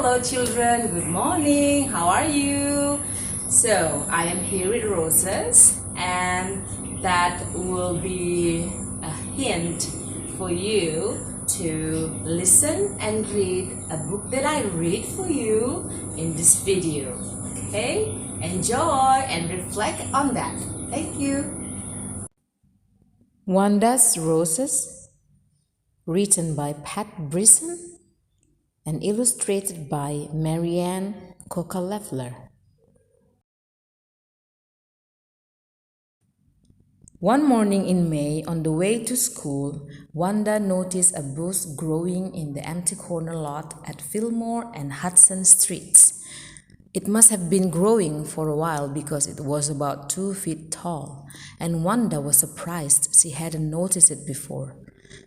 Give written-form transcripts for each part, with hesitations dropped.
Hello children, good morning, how are you? So I am here with roses, and that will be a hint for you to listen and read a book that I read for you in this video. Okay, enjoy and reflect on that. Thank you. Wanda's Roses, written by Pat Brisson and illustrated by Maryann Cocca-Lefffler. One morning in May, on the way to school, Wanda noticed a bush growing in the empty corner lot at Fillmore and Hudson Streets. It must have been growing for a while because it was about 2 feet tall, and Wanda was surprised she hadn't noticed it before.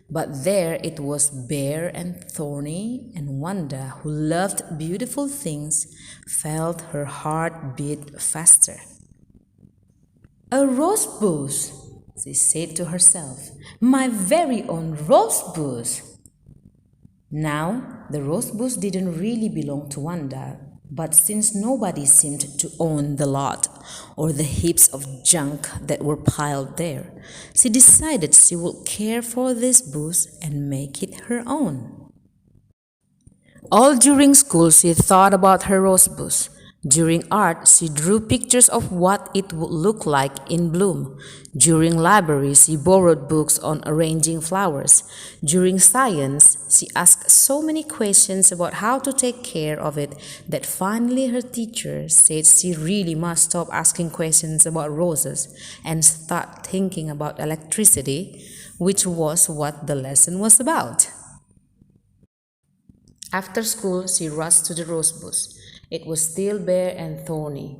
But there it was bare and thorny, and Wanda, who loved beautiful things, felt her heart beat faster. "A rose bush," she said to herself, "my very own rose bush." Now, the rose bush didn't really belong to Wanda, but since nobody seemed to own the lot or the heaps of junk that were piled there, she decided she would care for this bush and make it her own. All during school, she thought about her rose bush. During art, she drew pictures of what it would look like in bloom. During library, she borrowed books on arranging flowers. During science, she asked so many questions about how to take care of it that finally her teacher said she really must stop asking questions about roses and start thinking about electricity, which was what the lesson was about. After school, she rushed to the rose bush. It was still bare and thorny.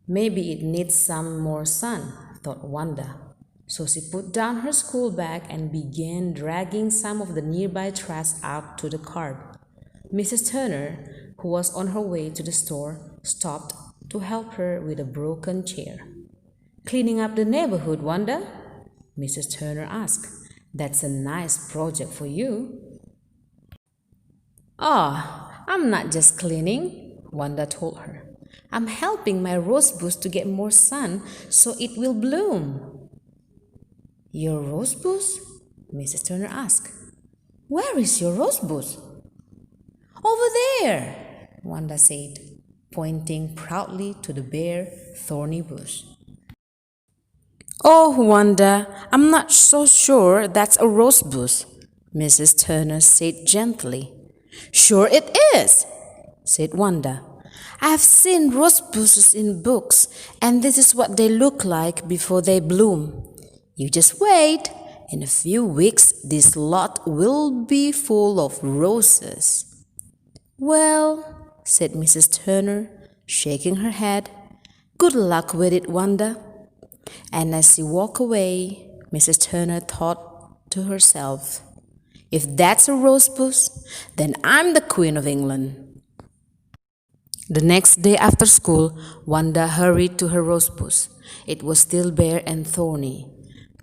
Maybe it needs some more sun, thought Wanda. So she put down her school bag and began dragging some of the nearby trash out to the curb. Mrs. Turner, who was on her way to the store, stopped to help her with a broken chair. "Cleaning up the neighborhood, Wanda?" Mrs. Turner asked. "That's a nice project for you." "Oh, I'm not just cleaning," Wanda told her. "I'm helping my rose bush to get more sun so it will bloom." "Your rose bush?" Mrs. Turner asked. "Where is your rose bush?" "Over there," Wanda said, pointing proudly to the bare, thorny bush. "Oh, Wanda, I'm not so sure that's a rose bush," Mrs. Turner said gently. "Sure it is," said Wanda. "I've seen rose bushes in books, and this is what they look like before they bloom. You just wait. In a few weeks, this lot will be full of roses." "Well," said Mrs. Turner, shaking her head, "good luck with it, Wanda." And as she walked away, Mrs. Turner thought to herself, "If that's a rose bush, then I'm the Queen of England." The next day after school, Wanda hurried to her rose bush. It was still bare and thorny.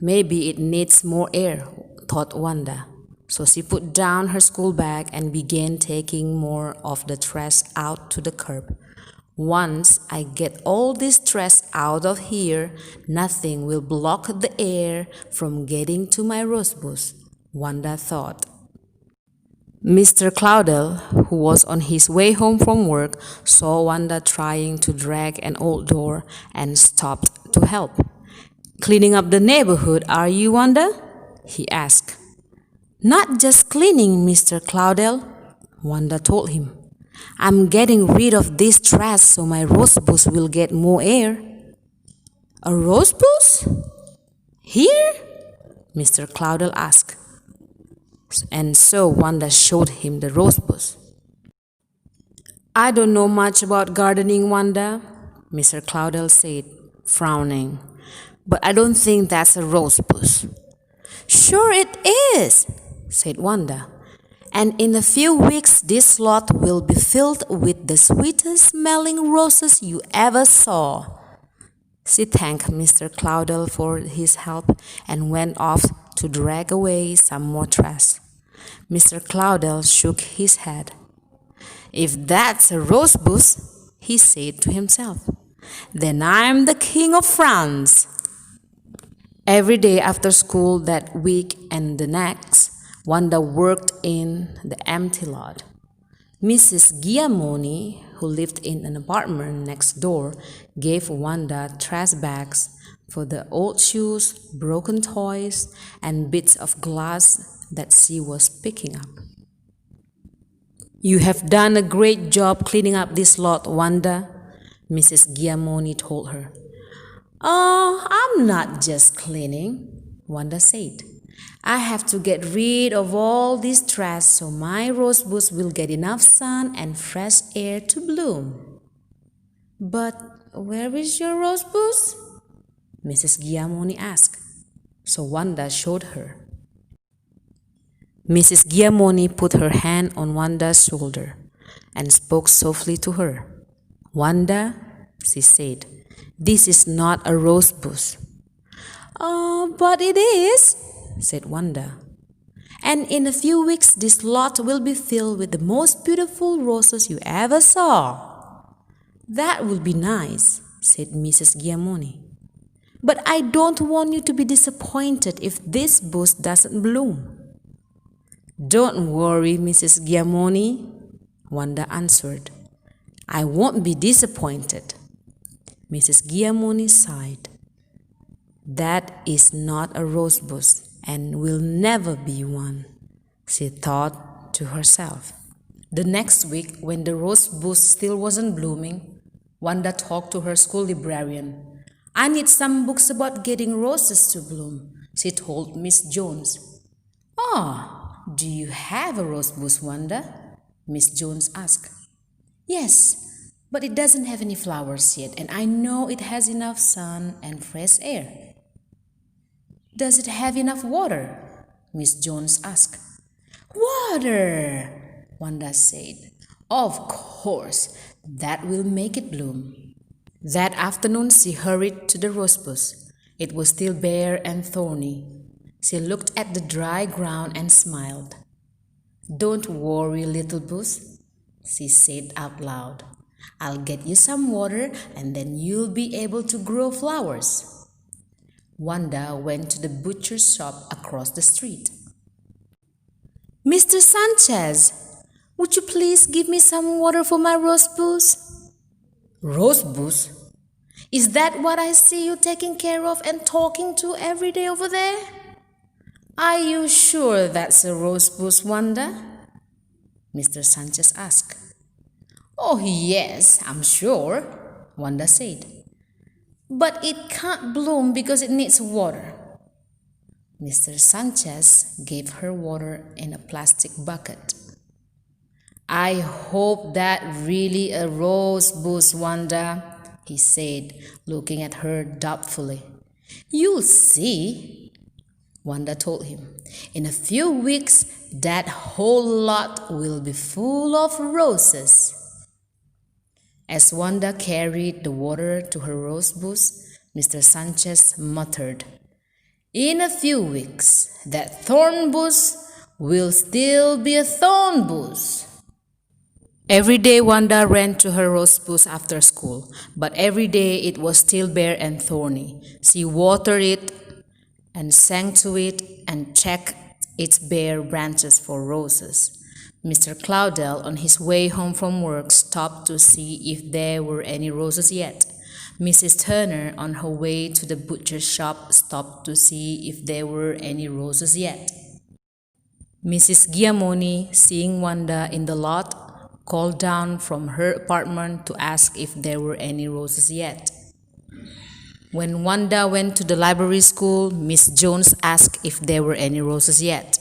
Maybe it needs more air, thought Wanda. So she put down her school bag and began taking more of the trash out to the curb. "Once I get all this trash out of here, nothing will block the air from getting to my rose bush," Wanda thought. Mr. Claudel, who was on his way home from work, saw Wanda trying to drag an old door and stopped to help. "Cleaning up the neighborhood, are you, Wanda?" he asked. "Not just cleaning, Mr. Claudel," Wanda told him. "I'm getting rid of this trash so my rose bush will get more air." "A rose bush? Here?" Mr. Claudel asked. And so Wanda showed him the rose bush. "I don't know much about gardening, Wanda," Mr. Claudel said, frowning, "but I don't think that's a rose bush." "Sure it is," said Wanda. "And in a few weeks this lot will be filled with the sweetest smelling roses you ever saw." She thanked Mr. Claudel for his help and went off to drag away some more trash. Mr. Claudel shook his head. If that's a rosebush, he said to himself, then I'm the king of France. Every day after school that week and the next, Wanda worked in the empty lot. Mrs. Giamoni, who lived in an apartment next door, gave Wanda trash bags for the old shoes, broken toys, and bits of glass that she was picking up. You have done a great job cleaning up this lot, Wanda, Mrs. Giamoni told her. Oh, I'm not just cleaning, Wanda said. I have to get rid of all this trash so my rosebush will get enough sun and fresh air to bloom. But where is your rosebush? Mrs. Giamoni asked. So Wanda showed her. Mrs. Giamoni put her hand on Wanda's shoulder and spoke softly to her. Wanda, she said, this is not a rosebush. Oh, but it is, said Wanda. And in a few weeks, this lot will be filled with the most beautiful roses you ever saw. That will be nice, said Mrs. Giamoni. But I don't want you to be disappointed if this bush doesn't bloom. Don't worry, Mrs. Giamoni, Wanda answered. I won't be disappointed. Mrs. Giamoni sighed. That is not a rosebush and will never be one, she thought to herself. The next week, when the rosebush still wasn't blooming, Wanda talked to her school librarian. I need some books about getting roses to bloom, she told Miss Jones. Oh, do you have a rosebush, Wanda? Miss Jones asked. Yes, but it doesn't have any flowers yet, and I know it has enough sun and fresh air. Does it have enough water? Miss Jones asked. Water, Wanda said. Of course, that will make it bloom. That afternoon she hurried to the rosebush. It was still bare and thorny. She looked at the dry ground and smiled. Don't worry, little bush, she said out loud. I'll get you some water and then you'll be able to grow flowers. Wanda went to the butcher's shop across the street. Mr. Sanchez, would you please give me some water for my rosebush? Rosebush? Is that what I see you taking care of and talking to every day over there? Are you sure that's a rosebush, Wanda? Mr. Sanchez asked. Oh, yes, I'm sure, Wanda said. But it can't bloom because it needs water. Mr. Sanchez gave her water in a plastic bucket. I hope that really a rosebush, Wanda, he said, looking at her doubtfully. You'll see, Wanda told him. In a few weeks, that whole lot will be full of roses. As Wanda carried the water to her rosebush, Mr. Sanchez muttered, In a few weeks, that thorn bush will still be a thorn bush. Every day Wanda ran to her rosebush after school, but every day it was still bare and thorny. She watered it and sang to it and checked its bare branches for roses. Mr. Claudel, on his way home from work, stopped to see if there were any roses yet. Mrs. Turner, on her way to the butcher's shop, stopped to see if there were any roses yet. Mrs. Giamoni, seeing Wanda in the lot, called down from her apartment to ask if there were any roses yet. When Wanda went to the library school, Miss Jones asked if there were any roses yet.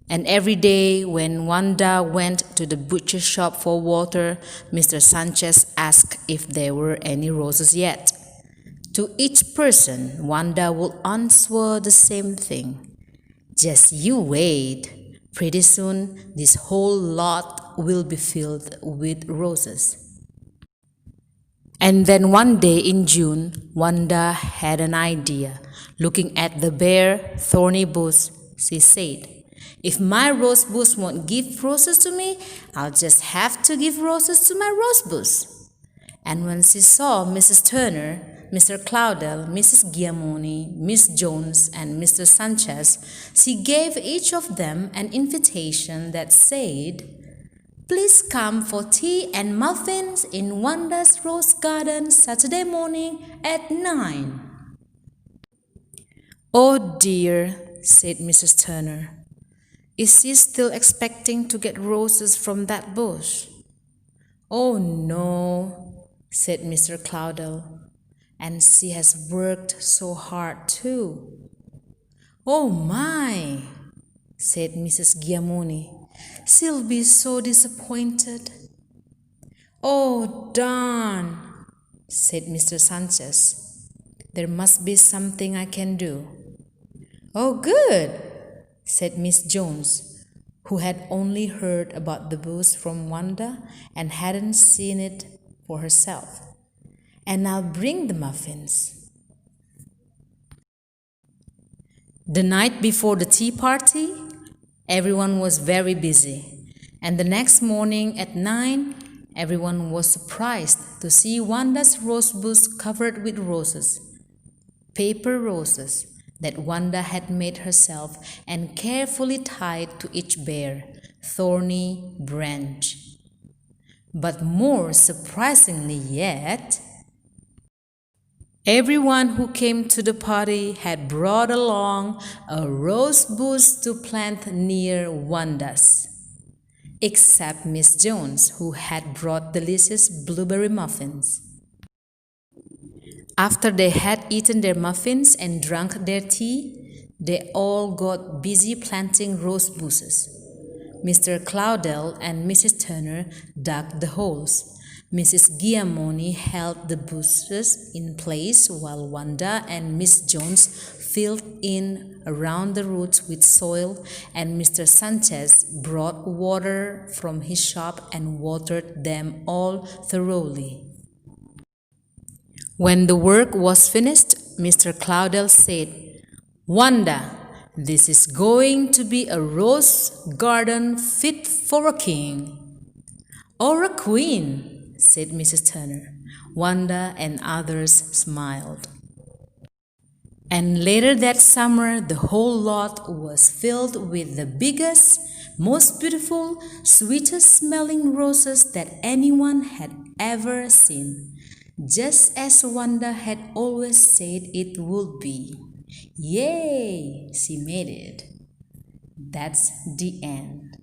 And every day when Wanda went to the butcher shop for water, Mr. Sanchez asked if there were any roses yet. To each person, Wanda would answer the same thing. Just you wait. Pretty soon, this whole lot will be filled with roses. And then one day in June, Wanda had an idea. Looking at the bare, thorny bush, she said, If my rose bush won't give roses to me, I'll just have to give roses to my rose bush. And when she saw Mrs. Turner, Mr. Cloudell, Mrs. Giamoni, Miss Jones, and Mr. Sanchez, she gave each of them an invitation that said, "Please come for tea and muffins in Wanda's Rose Garden Saturday morning at 9." "Oh dear," said Mrs. Turner. "Is she still expecting to get roses from that bush?" "Oh no," said Mr. Cloudell. "And she has worked so hard too." "Oh my," said Mrs. Giamoni. "She'll be so disappointed." "Oh darn," said Mr. Sanchez. "There must be something I can do." "Oh good," said Miss Jones, who had only heard about the bush from Wanda and hadn't seen it for herself. "And I'll bring the muffins." The night before the tea party, everyone was very busy, and the next morning at 9, everyone was surprised to see Wanda's rose bush covered with roses, paper roses that Wanda had made herself and carefully tied to each bare, thorny branch. But more surprisingly yet, everyone who came to the party had brought along a rose bush to plant near Wanda's, except Miss Jones, who had brought delicious blueberry muffins. After they had eaten their muffins and drunk their tea, they all got busy planting rose bushes. Mr. Cloudell and Mrs. Turner dug the holes. Mrs. Giamoni held the bushes in place while Wanda and Miss Jones filled in around the roots with soil, and Mr. Sanchez brought water from his shop and watered them all thoroughly. When the work was finished, Mr. Cloudell said, "Wanda, this is going to be a rose garden fit for a king." "Or a queen," said Mrs. Turner. Wanda and others smiled. And later that summer, the whole lot was filled with the biggest, most beautiful, sweetest smelling roses that anyone had ever seen, just as Wanda had always said it would be. Yay! She made it. That's the end.